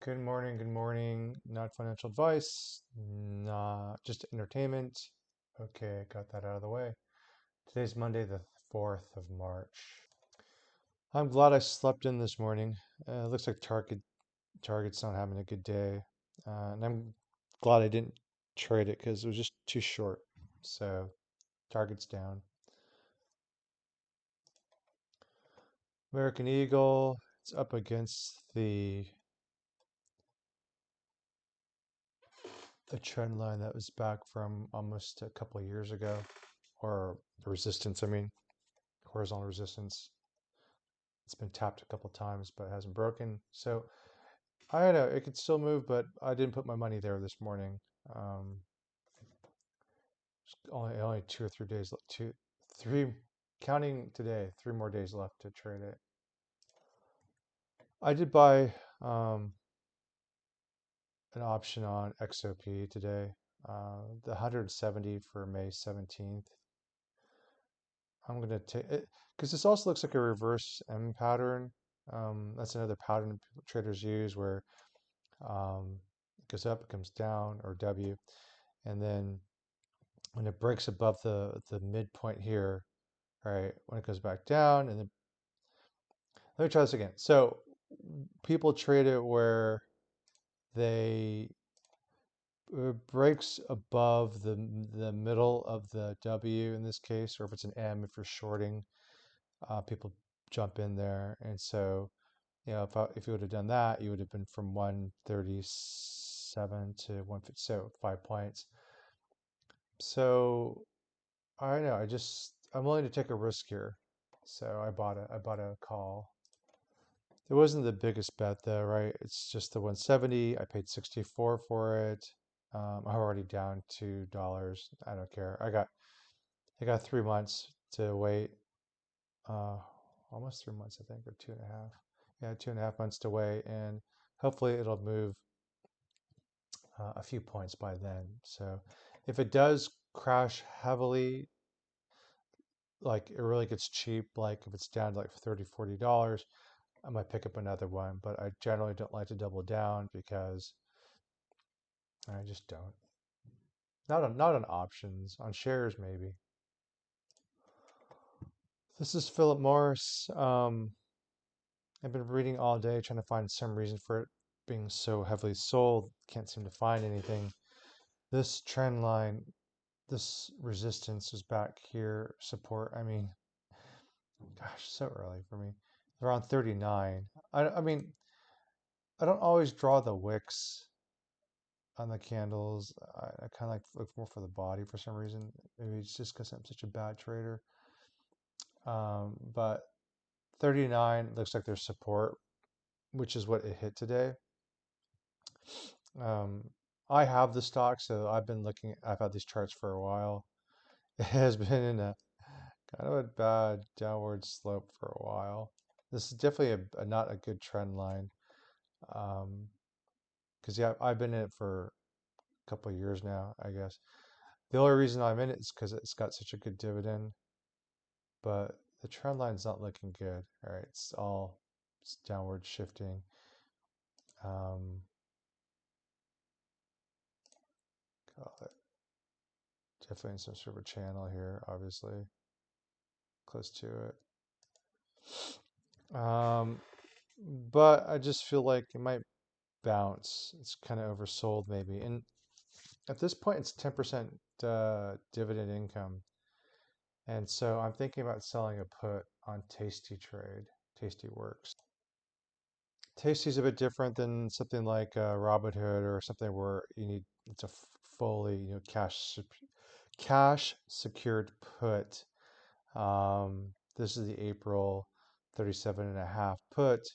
Good morning, good morning. Not financial advice, not just entertainment. Okay, got that out of the way. Today's Monday, the 4th of March. I'm glad I slept in this morning. Looks like Target's not having a good day. And I'm glad I didn't trade it because it was just too short. So Target's down. American Eagle, it's up against the trend line that was back from almost a couple of years ago, or the resistance, I mean, horizontal resistance. It's been tapped a couple of times, but it hasn't broken. So I don't know, it could still move, but I didn't put my money there this morning. Um, only 2 or 3 days, three, counting today, 3 more days left to trade it. I did buy an option on XOP today, the 170 for May 17th. I'm going to take it because this also looks like a reverse M pattern. That's another pattern traders use where it goes up, it comes down, or W, and then when it breaks above the midpoint here, right, when it goes back down, and then let me try this again. So people trade it where they breaks above the middle of the W in this case, or if it's an M, if you're shorting, people jump in there, and so if you would have done that, you would have been from 137 to 150, so 5 points. So I don't know. I'm willing to take a risk here. So I bought a call. It wasn't the biggest bet though, right? It's just the 170. I paid 64 for it. I'm already down $2. I don't care. I got 3 months to wait. Uh, Almost 3 months, I think, or 2.5. Yeah, 2.5 months to wait, and hopefully it'll move a few points by then. So if it does crash heavily, like it really gets cheap, like if it's down to like $30, $40, I might pick up another one. But I generally don't like to double down because I just don't. Not on options, on shares maybe. This is Philip Morris. I've been reading all day trying to find some reason for it being so heavily sold. Can't seem to find anything. This trend line, this resistance is back here, support. I mean, gosh, so early for me. Around 39. I mean, I don't always draw the wicks on the candles. I kind of like look more for the body for some reason. Maybe it's just because I'm such a bad trader. But 39 looks like there's support, which is what it hit today. Um, I have the stock, so I've had these charts for a while. It has been in a kind of a bad downward slope for a while. This is definitely not a good trend line. Because yeah, I've been in it for a couple of years now, I guess. The only reason I'm in it is because it's got such a good dividend, but the trend line's not looking good. All right, it's downward shifting. Um, Call it definitely in some sort of a channel here, obviously close to it. But I just feel like it might bounce. It's kind of oversold maybe, and at this point, it's 10% dividend income. And so I'm thinking about selling a put on Tasty Trade, Tasty Works. Tasty's a bit different than something like Robinhood or something where it's a fully cash secured put. This is the April 37.5 put.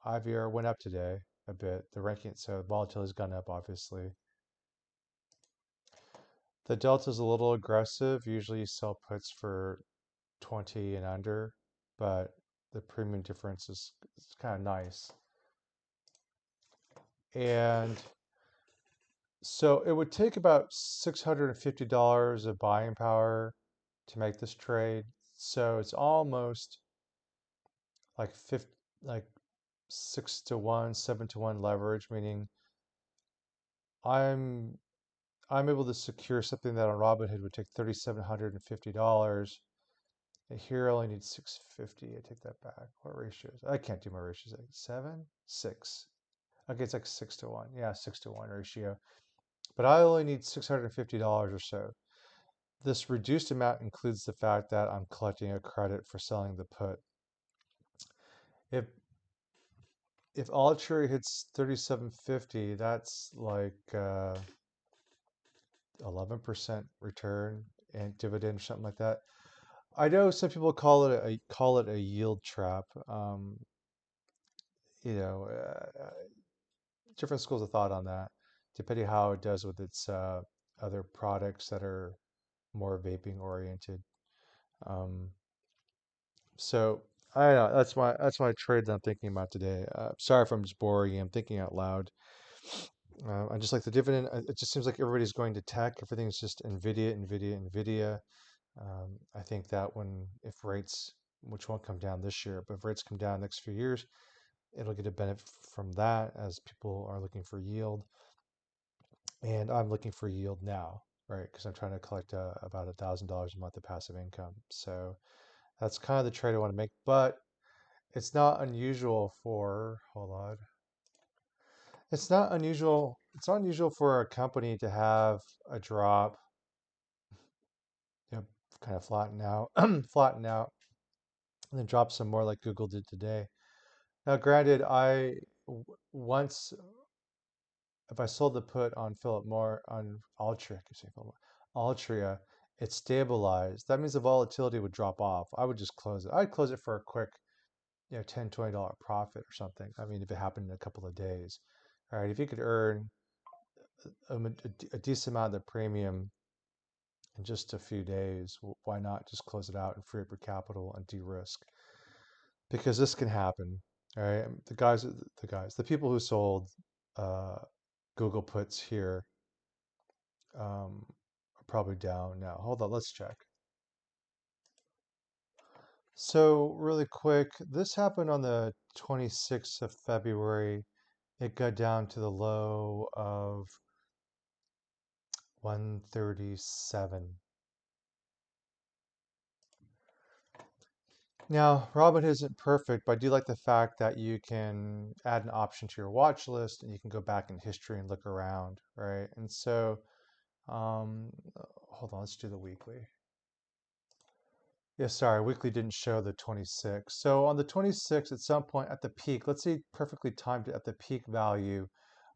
IVR went up today a bit. The ranking, so volatility's gone up obviously. The delta is a little aggressive. Usually you sell puts for 20 and under, but the premium difference is kind of nice. And so it would take about $650 of buying power to make this trade. So it's almost like 50, like 6-to-1, 7-to-1 leverage, meaning I'm I'm able to secure something that on Robinhood would take $3,750. And here I only need 650. I take that back. What ratios? I can't do my ratios. Like 7, 6. Okay, it's like 6-to-1. Yeah, 6-to-1 ratio. But I only need $650 or so. This reduced amount includes the fact that I'm collecting a credit for selling the put. If if Altria hits 3750, that's like 11% return and dividend or something like that. I know some people call it a yield trap. You know, different schools of thought on that, depending how it does with its other products that are more vaping oriented. Um, so I don't know. That's my trade that I'm thinking about today. Sorry if I'm just boring you. I'm thinking out loud. I just like the dividend. It just seems like everybody's going to tech. Everything's just Nvidia, Nvidia, Nvidia. I think that if rates, which won't come down this year, but if rates come down next few years, it'll get a benefit from that as people are looking for yield. And I'm looking for yield now, right? Because I'm trying to collect about $1,000 a month of passive income. So that's kind of the trade I want to make. But it's not unusual for, hold on. It's not unusual. It's not unusual for a company to have a drop, you know, kind of flatten out, flatten out, and then drop some more like Google did today. Now, granted, once if I sold the put on Philip Moore on Altria, I keep saying Philip Moore, Altria, it stabilized. That means the volatility would drop off. I would just close it. I'd close it for a quick, $10, $20 profit or something. I mean, if it happened in a couple of days. All right, if you could earn a decent amount of the premium in just a few days, why not just close it out and free up your capital and de-risk? Because this can happen. All right, the people who sold uh, Google puts here are probably down now. Hold on, let's check. So really quick, this happened on the 26th of February. It got down to the low of 137. Now, Robinhood isn't perfect, but I do like the fact that you can add an option to your watch list and you can go back in history and look around, right? And so, um, hold on, let's do the weekly. Yeah, sorry, weekly didn't show the 26th. So on the 26th, at some point at the peak, let's say perfectly timed it at the peak value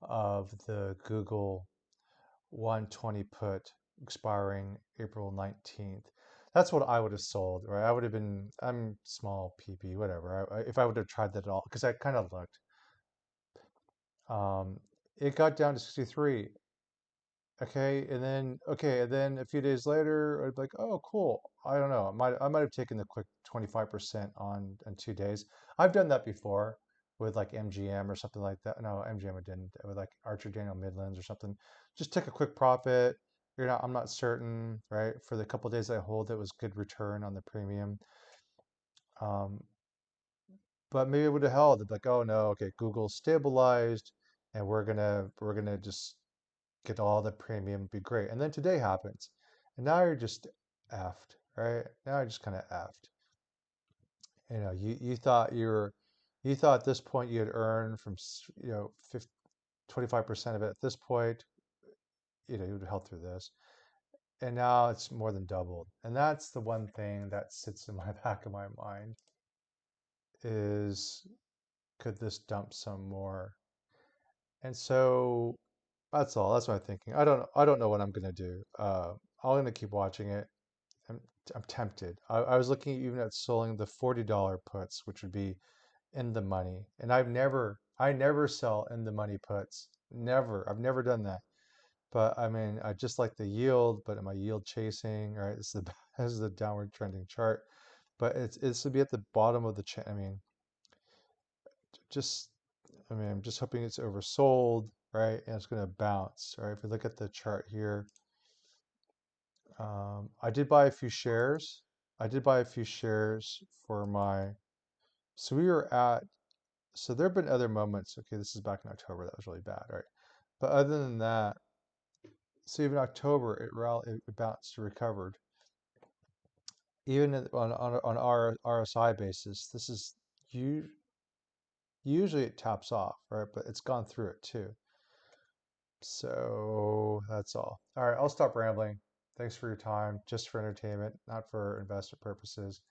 of the Google 120 put expiring April 19th. That's what I would have sold, right? I would have been, I'm small PP, whatever. If I would have tried that at all, because I kind of looked. Um, it got down to 63. Okay, and then a few days later, I'd be like, oh, cool. I don't know. I might have taken the quick 25% on 2 days. I've done that before with like MGM or something like that. No, MGM I didn't. With like Archer Daniel Midlands or something. Just take a quick profit. I'm not certain, right? For the couple of days I hold, it was good return on the premium. Um, but maybe it would have held. It'd be like, oh no, okay, Google stabilized, and we're gonna just get all the premium, be great. And then today happens, and now you're just effed, right? Now you're just kind of effed. You thought at this point you had earned from 25% of it. At this point, you would have held through this, and now it's more than doubled. And that's the one thing that sits in my back of my mind is could this dump some more? And so that's all. That's my thinking. I don't know what I'm gonna do. I'm gonna keep watching it. I'm, I'm tempted. I was looking even at selling the $40 puts, which would be in the money. And I never sell in the money puts. Never. I've never done that. But I mean, I just like the yield, but am I yield chasing? Right? This is the this is the downward trending chart. But it's to be at the bottom of the chain. Just I'm just hoping it's oversold, right? And it's going to bounce, right? If we look at the chart here, I did buy a few shares. I did buy a few shares for my. So we were at So there have been other moments. Okay, this is back in October. That was really bad, right? But other than that, so even October, it bounced, recovered. Even on RSI basis, this is usually it tops off, right? But it's gone through it too. So that's all. All right, I'll stop rambling. Thanks for your time, just for entertainment, not for investment purposes.